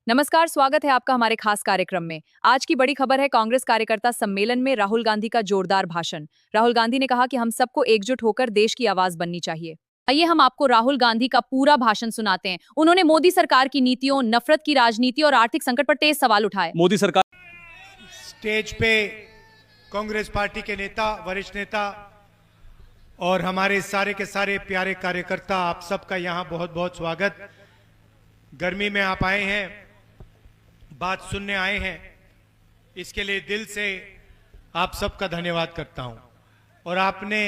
नमस्कार, स्वागत है आपका हमारे खास कार्यक्रम में। आज की बड़ी खबर है कांग्रेस कार्यकर्ता सम्मेलन में राहुल गांधी का जोरदार भाषण। राहुल गांधी ने कहा कि हम सबको एकजुट होकर देश की आवाज बननी चाहिए। आइए हम आपको राहुल गांधी का पूरा भाषण सुनाते हैं। उन्होंने मोदी सरकार की नीतियों, नफरत की राजनीति और आर्थिक संकट पर तेज सवाल उठाए। मोदी सरकार स्टेज पे कांग्रेस पार्टी के नेता, वरिष्ठ नेता और हमारे सारे के सारे प्यारे कार्यकर्ता, आप सबका यहां बहुत बहुत स्वागत। गर्मी में आप आए हैं, बात सुनने आए हैं, इसके लिए दिल से आप सबका धन्यवाद करता हूं। और आपने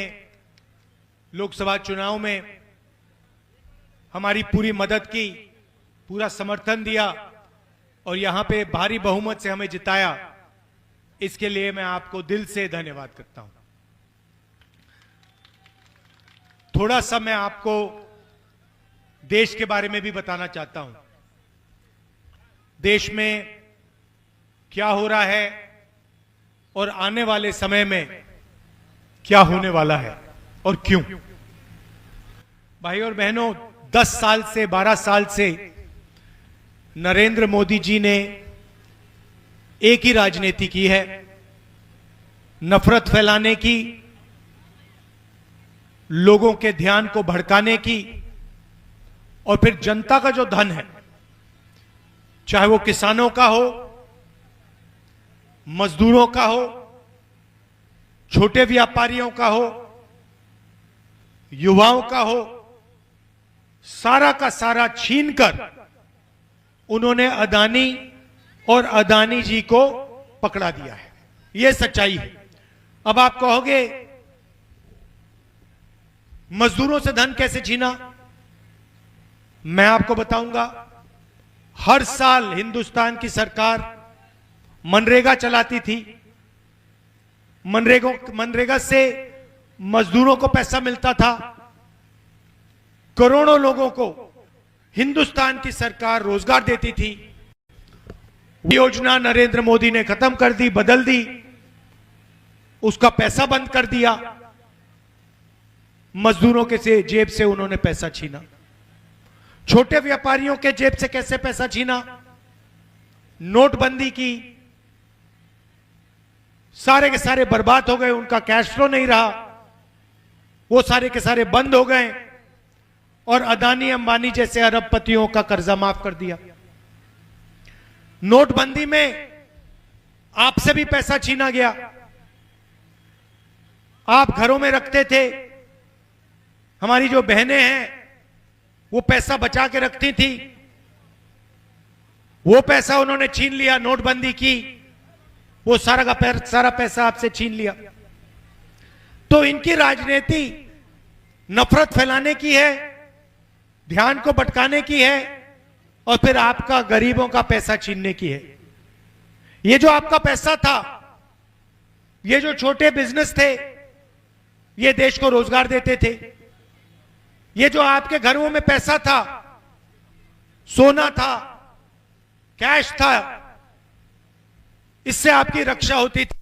लोकसभा चुनाव में हमारी पूरी मदद की, पूरा समर्थन दिया और यहां पे भारी बहुमत से हमें जिताया, इसके लिए मैं आपको दिल से धन्यवाद करता हूं। थोड़ा सा मैं आपको देश के बारे में भी बताना चाहता हूं। देश में क्या हो रहा है और आने वाले समय में क्या होने वाला है और क्यों। भाई और बहनों, 10 साल से 12 साल से नरेंद्र मोदी जी ने एक ही राजनीति की है, नफरत फैलाने की, लोगों के ध्यान को भड़काने की, और फिर जनता का जो धन है, चाहे वो किसानों का हो, मजदूरों का हो, छोटे व्यापारियों का हो, युवाओं का हो, सारा का सारा छीनकर उन्होंने अदानी और अदानी जी को पकड़ा दिया है। यह सच्चाई है। अब आप कहोगे मजदूरों से धन कैसे छीना? मैं आपको बताऊंगा। हर साल हिंदुस्तान की सरकार मनरेगा चलाती थी। मनरेगा से मजदूरों को पैसा मिलता था। करोड़ों लोगों को हिंदुस्तान की सरकार रोजगार देती थी। योजना नरेंद्र मोदी ने खत्म कर दी, बदल दी, उसका पैसा बंद कर दिया। मजदूरों के जेब से उन्होंने पैसा छीना। छोटे व्यापारियों के जेब से कैसे पैसा छीना? नोटबंदी की, सारे के सारे बर्बाद हो गए, उनका कैश फ्लो नहीं रहा, वो सारे के सारे बंद हो गए और अदानी अंबानी जैसे अरबपतियों का कर्जा माफ कर दिया। नोटबंदी में आपसे भी पैसा छीना गया। आप घरों में रखते थे, हमारी जो बहनें हैं वो पैसा बचा के रखती थी, वो पैसा उन्होंने छीन लिया। नोटबंदी की, वो सारा का सारा पैसा आपसे छीन लिया। तो इनकी राजनीति नफरत फैलाने की है, ध्यान को भटकाने की है और फिर आपका गरीबों का पैसा छीनने की है। ये जो आपका पैसा था, ये जो छोटे बिजनेस थे, ये देश को रोजगार देते थे। ये जो आपके घरों में पैसा था, सोना था, कैश था, इससे आपकी रक्षा होती थी।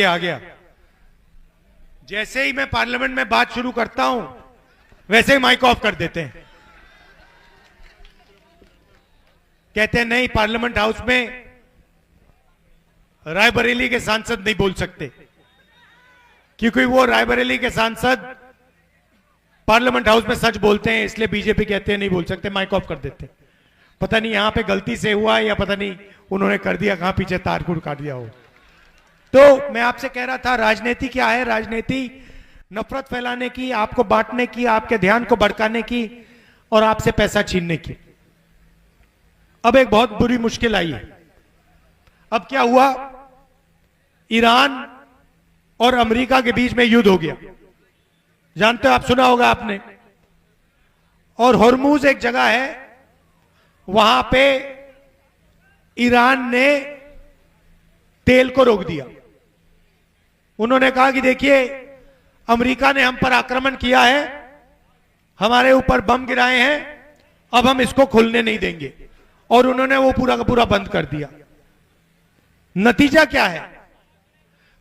आ गया। जैसे ही मैं पार्लियामेंट में बात शुरू करता हूं, वैसे ही माइक ऑफ कर देते हैं। कहते हैं नहीं, पार्लियामेंट हाउस में रायबरेली के सांसद नहीं बोल सकते, क्योंकि वो रायबरेली के सांसद पार्लियामेंट हाउस में सच बोलते हैं, इसलिए बीजेपी कहते हैं नहीं बोल सकते, माइक ऑफ कर देते। पता नहीं यहां पे गलती से हुआ या पता नहीं उन्होंने कर दिया, कहां पीछे तार काट दिया हो। तो मैं आपसे कह रहा था, राजनीति क्या है? राजनीति नफरत फैलाने की, आपको बांटने की, आपके ध्यान को भड़काने की और आपसे पैसा छीनने की। अब एक बहुत बुरी मुश्किल आई है। अब क्या हुआ? ईरान और अमेरिका के बीच में युद्ध हो गया। जानते हो आप, सुना होगा आपने। और होर्मुज एक जगह है, वहां पे ईरान ने तेल को रोक दिया। उन्होंने कहा कि देखिए, अमेरिका ने हम पर आक्रमण किया है, हमारे ऊपर बम गिराए हैं, अब हम इसको खुलने नहीं देंगे। और उन्होंने वो पूरा का पूरा बंद कर दिया। नतीजा क्या है?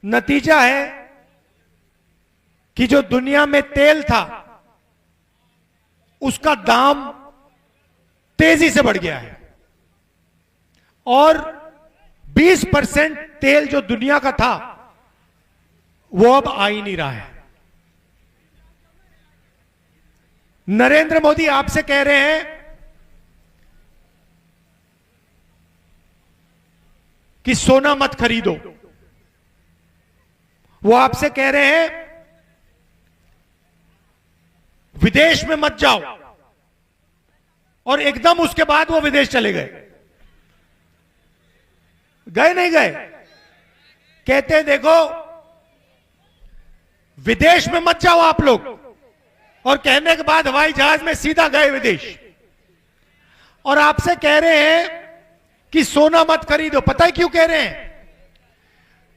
नतीजा है कि जो दुनिया में तेल था उसका दाम तेजी से बढ़ गया है और 20% तेल जो दुनिया का था वो अब आ ही नहीं रहा है। नरेंद्र मोदी आपसे कह रहे हैं कि सोना मत खरीदो, वो आपसे कह रहे हैं विदेश में मत जाओ, और एकदम उसके बाद वो विदेश चले गए। गए नहीं गए? कहते हैं देखो विदेश में मत जाओ आप लोग, और कहने के बाद हवाई जहाज में सीधा गए विदेश। और आपसे कह रहे हैं कि सोना मत खरीदो। पता है क्यों कह रहे हैं?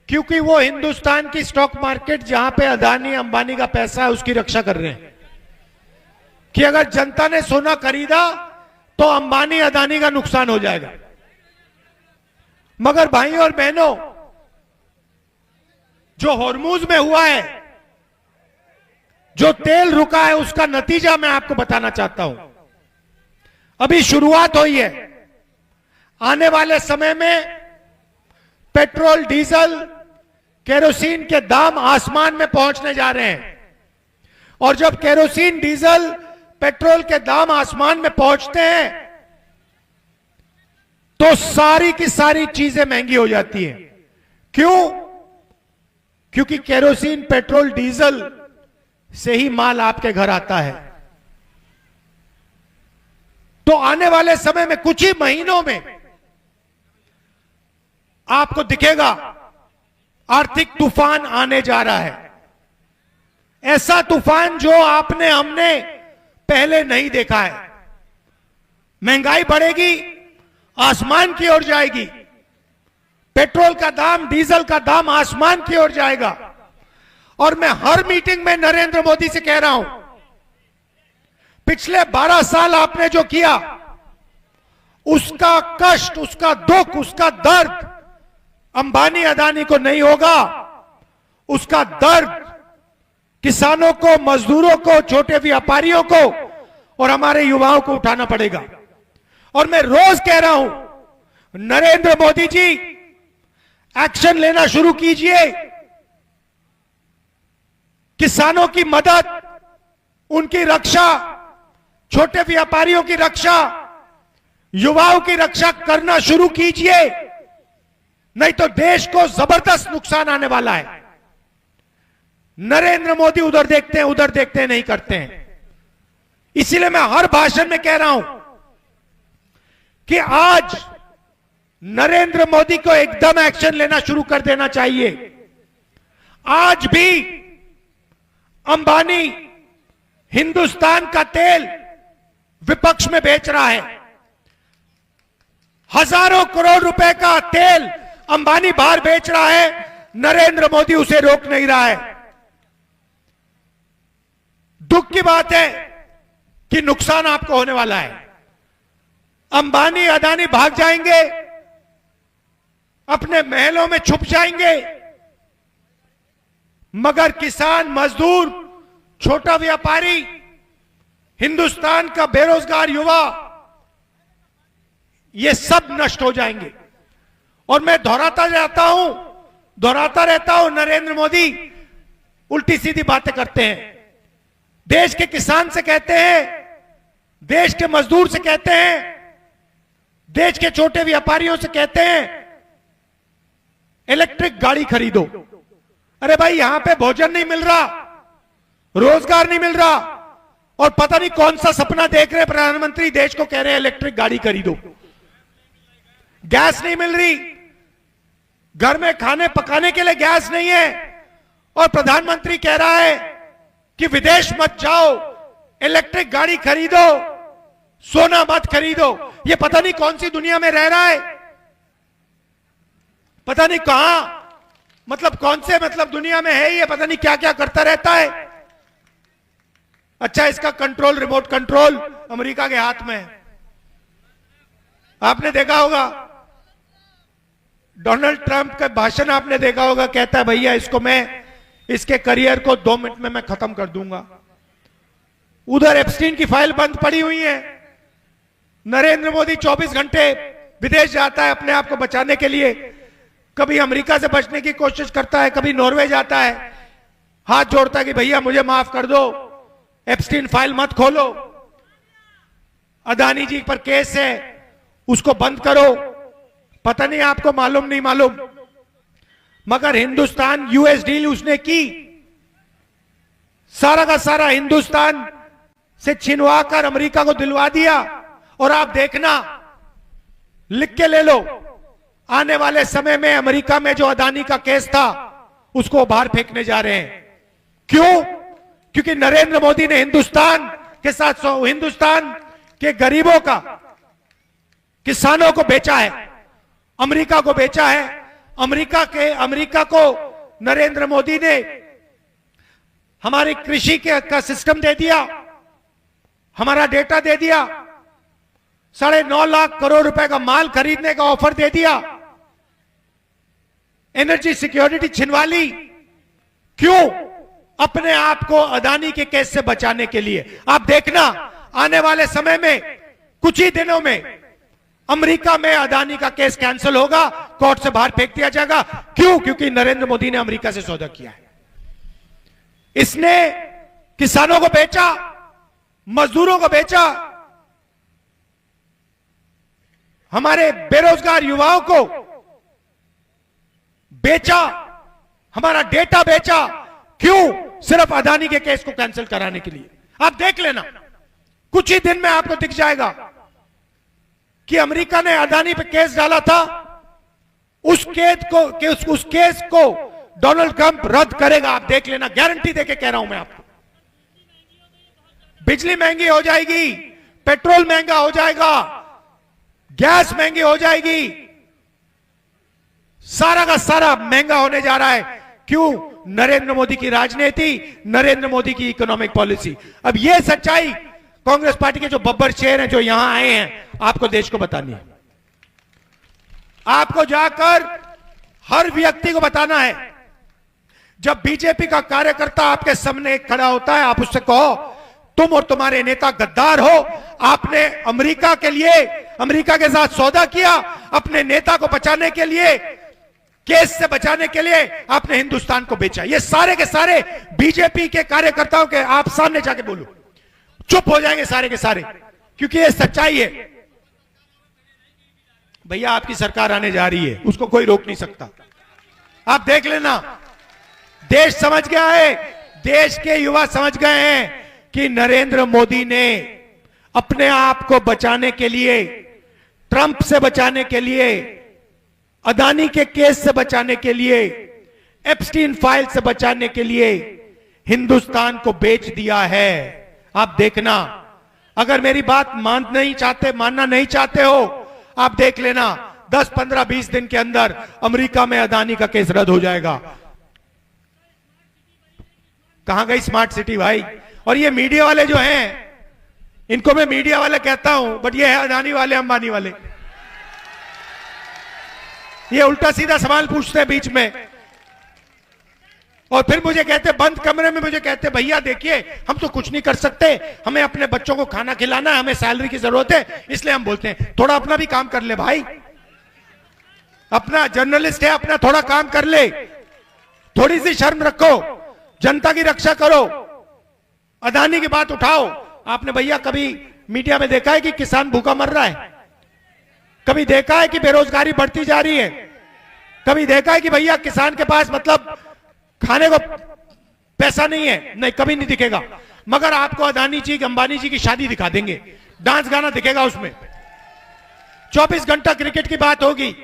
क्योंकि वो हिंदुस्तान की स्टॉक मार्केट जहां पे अदानी अंबानी का पैसा है उसकी रक्षा कर रहे हैं कि अगर जनता ने सोना खरीदा तो अंबानी अदानी का नुकसान हो जाएगा। मगर भाइयों और बहनों, जो हॉर्मूज में हुआ है, जो तेल रुका है, उसका नतीजा मैं आपको बताना चाहता हूं। अभी शुरुआत हुई है। आने वाले समय में पेट्रोल, डीजल, केरोसिन के दाम आसमान में पहुंचने जा रहे हैं। और जब केरोसिन, डीजल, पेट्रोल के दाम आसमान में पहुंचते हैं तो सारी की सारी चीजें महंगी हो जाती हैं। क्यों? क्योंकि केरोसिन, पेट्रोल, डीजल से ही माल आपके घर आता है। तो आने वाले समय में कुछ ही महीनों में आपको दिखेगा आर्थिक तूफान आने जा रहा है। ऐसा तूफान जो आपने, हमने पहले नहीं देखा है। महंगाई बढ़ेगी, आसमान की ओर जाएगी। पेट्रोल का दाम, डीजल का दाम आसमान की ओर जाएगा। और मैं हर मीटिंग में नरेंद्र मोदी से कह रहा हूं, पिछले 12 साल आपने जो किया, उसका कष्ट, उसका दुख, उसका दर्द अंबानी अदानी को नहीं होगा। उसका दर्द किसानों को, मजदूरों को, छोटे व्यापारियों को और हमारे युवाओं को उठाना पड़ेगा। और मैं रोज कह रहा हूं, नरेंद्र मोदी जी एक्शन लेना शुरू कीजिए। किसानों की मदद, उनकी रक्षा, छोटे व्यापारियों की रक्षा, युवाओं की रक्षा करना शुरू कीजिए, नहीं तो देश को जबरदस्त नुकसान आने वाला है। नरेंद्र मोदी उधर देखते हैं, उधर देखते हैं, नहीं करते हैं। इसीलिए मैं हर भाषण में कह रहा हूं कि आज नरेंद्र मोदी को एकदम एक्शन लेना शुरू कर देना चाहिए। आज भी अंबानी हिंदुस्तान का तेल विपक्ष में बेच रहा है। हजारों करोड़ रुपए का तेल अंबानी बाहर बेच रहा है, नरेंद्र मोदी उसे रोक नहीं रहा है। दुख की बात है कि नुकसान आपको होने वाला है। अंबानी, अदानी भाग जाएंगे, अपने महलों में छुप जाएंगे, मगर किसान, मजदूर, छोटा व्यापारी, हिंदुस्तान का बेरोजगार युवा, ये सब नष्ट हो जाएंगे। और मैं दोहराता रहता हूं, नरेंद्र मोदी उल्टी सीधी बातें करते हैं। देश के किसान से कहते हैं, देश के मजदूर से कहते हैं, देश के छोटे व्यापारियों से कहते हैं इलेक्ट्रिक गाड़ी खरीदो। अरे भाई, यहां पे भोजन नहीं मिल रहा, रोजगार नहीं मिल रहा, और पता नहीं कौन सा सपना देख रहे प्रधानमंत्री, देश को कह रहे हैं इलेक्ट्रिक गाड़ी खरीदो। गैस नहीं मिल रही, घर में खाने पकाने के लिए गैस नहीं है, और प्रधानमंत्री कह रहा है कि विदेश मत जाओ, इलेक्ट्रिक गाड़ी खरीदो, सोना मत खरीदो। ये पता नहीं कौन सी दुनिया में रह रहा है, पता नहीं कहां, मतलब कौन से दुनिया में है ये, पता नहीं क्या क्या करता रहता है। अच्छा, इसका कंट्रोल, रिमोट कंट्रोल अमेरिका के हाथ में है। आपने देखा होगा डोनाल्ड ट्रंप का भाषण, आपने देखा होगा, कहता है भैया इसको मैं, इसके करियर को 2 मिनट में मैं खत्म कर दूंगा। उधर एप्स्टीन की फाइल बंद पड़ी हुई है। नरेंद्र मोदी 24 घंटे विदेश जाता है अपने आप को बचाने के लिए, कभी अमेरिका से बचने की कोशिश करता है, कभी नॉर्वे जाता है, हाथ जोड़ता है कि भैया मुझे माफ कर दो, एप्स्टीन फाइल मत खोलो, अदानी जी पर केस है उसको बंद करो। पता नहीं आपको मालूम नहीं मालूम, मगर हिंदुस्तान यूएस डील उसने की, सारा का सारा हिंदुस्तान से छिनवा कर अमेरिका को दिलवा दिया। और आप देखना, लिख के ले लो, आने वाले समय में अमेरिका में जो अदानी का केस था उसको बाहर फेंकने जा रहे हैं। क्यों? क्योंकि नरेंद्र मोदी ने हिंदुस्तान के साथ हिंदुस्तान के गरीबों का, किसानों को बेचा है, अमेरिका को बेचा है। अमेरिका को नरेंद्र मोदी ने हमारी कृषि का सिस्टम दे दिया, हमारा डेटा दे दिया, 9.5 लाख करोड़ रुपए का माल खरीदने का ऑफर दे दिया, एनर्जी सिक्योरिटी छिनवा ली। क्यों? अपने आप को अदानी के केस से बचाने के लिए। आप देखना आने वाले समय में कुछ ही दिनों में अमेरिका में अदानी का केस कैंसिल होगा, कोर्ट से बाहर फेंक दिया जाएगा। क्यों? क्योंकि नरेंद्र मोदी ने अमेरिका से सौदा किया है। इसने किसानों को बेचा, मजदूरों को बेचा, हमारे बेरोजगार युवाओं को बेचा, हमारा डेटा बेचा। क्यों? सिर्फ अदानी के केस को कैंसिल कराने के लिए। आप देख लेना, कुछ ही दिन में आपको दिख जाएगा कि अमेरिका ने अदानी पे केस डाला था, उस केस को डोनाल्ड ट्रंप रद्द करेगा। आप देख लेना, गारंटी देके कह रहा हूं मैं आपको। बिजली महंगी हो जाएगी, पेट्रोल महंगा हो जाएगा, गैस महंगी हो जाएगी, सारा का सारा महंगा होने जा रहा है। क्यों? नरेंद्र मोदी की राजनीति, नरेंद्र मोदी की इकोनॉमिक पॉलिसी। अब यह सच्चाई कांग्रेस पार्टी के जो बब्बर शेर हैं, जो यहां आए हैं, आपको देश को बतानी है। आपको जाकर हर व्यक्ति को बताना है। जब बीजेपी का कार्यकर्ता आपके सामने खड़ा होता है, आप उससे कहो तुम और तुम्हारे नेता गद्दार हो, आपने अमेरिका के लिए, अमेरिका के साथ सौदा किया, अपने नेता को बचाने के लिए, केस से बचाने के लिए आपने हिंदुस्तान को बेचा। ये सारे के सारे बीजेपी के कार्यकर्ताओं के आप सामने जाके बोलो, चुप हो जाएंगे सारे के सारे, क्योंकि ये सच्चाई है। भैया आपकी सरकार आने जा रही है, उसको कोई रोक नहीं सकता। आप देख लेना, देश समझ गया है, देश के युवा समझ गए हैं कि नरेंद्र मोदी ने अपने आप को बचाने के लिए, ट्रंप से बचाने के लिए, अदानी के केस से बचाने के लिए, एप्स्टीन फाइल से बचाने के लिए हिंदुस्तान को बेच दिया है। आप देखना, अगर मेरी बात मानना नहीं चाहते हो, आप देख लेना 10, 15, 20 दिन के अंदर अमेरिका में अदानी का केस रद्द हो जाएगा। कहां गई स्मार्ट सिटी भाई? और ये मीडिया वाले जो हैं, इनको मैं मीडिया वाले कहता हूं, बट ये है अदानी वाले, अंबानी वाले। ये उल्टा सीधा सवाल पूछते हैं बीच में, और फिर मुझे कहते बंद कमरे में, मुझे कहते भैया देखिए हम तो कुछ नहीं कर सकते, हमें अपने बच्चों को खाना खिलाना है, हमें सैलरी की जरूरत है, इसलिए हम बोलते हैं। थोड़ा अपना भी काम कर ले भाई, अपना जर्नलिस्ट है, अपना थोड़ा काम कर ले, थोड़ी सी शर्म रखो, जनता की रक्षा करो, अदानी की बात उठाओ। आपने भैया कभी मीडिया में देखा है कि किसान भूखा मर रहा है? कभी देखा है कि बेरोजगारी बढ़ती जा रही है? कभी देखा है कि भैया किसान के पास मतलब खाने को पैसा नहीं है? नहीं, कभी नहीं दिखेगा। मगर आपको अदानी जी, अंबानी जी की शादी दिखा देंगे, डांस गाना दिखेगा उसमें, 24 घंटा क्रिकेट की बात होगी,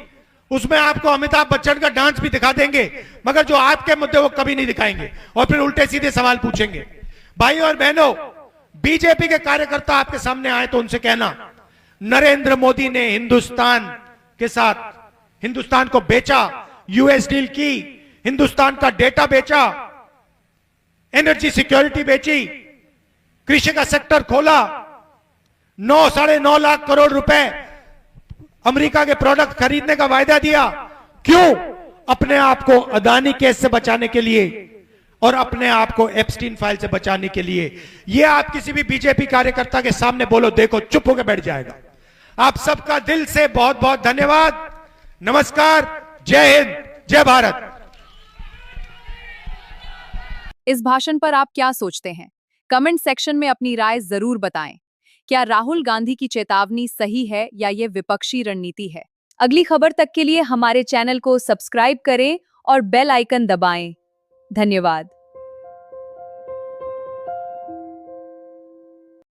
उसमें आपको अमिताभ बच्चन का डांस भी दिखा देंगे, मगर जो आपके मुद्दे वो कभी नहीं दिखाएंगे, और फिर उल्टे सीधे सवाल पूछेंगे। भाई और बहनों, बीजेपी के कार्यकर्ता आपके सामने आए तो उनसे कहना, नरेंद्र मोदी ने हिंदुस्तान के साथ, हिंदुस्तान को बेचा, यूएस डील की, हिंदुस्तान का डेटा बेचा, एनर्जी सिक्योरिटी बेची, कृषि का सेक्टर खोला, 9-9.5 लाख करोड़ रुपए अमेरिका के प्रोडक्ट खरीदने का वायदा दिया। क्यों? अपने आप को अदानी केस से बचाने के लिए, और अपने आप को एप्स्टीन फाइल से बचाने के लिए। ये आप किसी भी बीजेपी कार्यकर्ता के सामने बोलो, देखो चुप होकर बैठ जाएगा। आप सबका दिल से बहुत बहुत धन्यवाद। नमस्कार, जय हिंद, जय भारत। इस भाषण पर आप क्या सोचते हैं? कमेंट सेक्शन में अपनी राय जरूर बताएं। क्या राहुल गांधी की चेतावनी सही है या ये विपक्षी रणनीति है? अगली खबर तक के लिए हमारे चैनल को सब्सक्राइब करें और बेल आइकन दबाएं। धन्यवाद।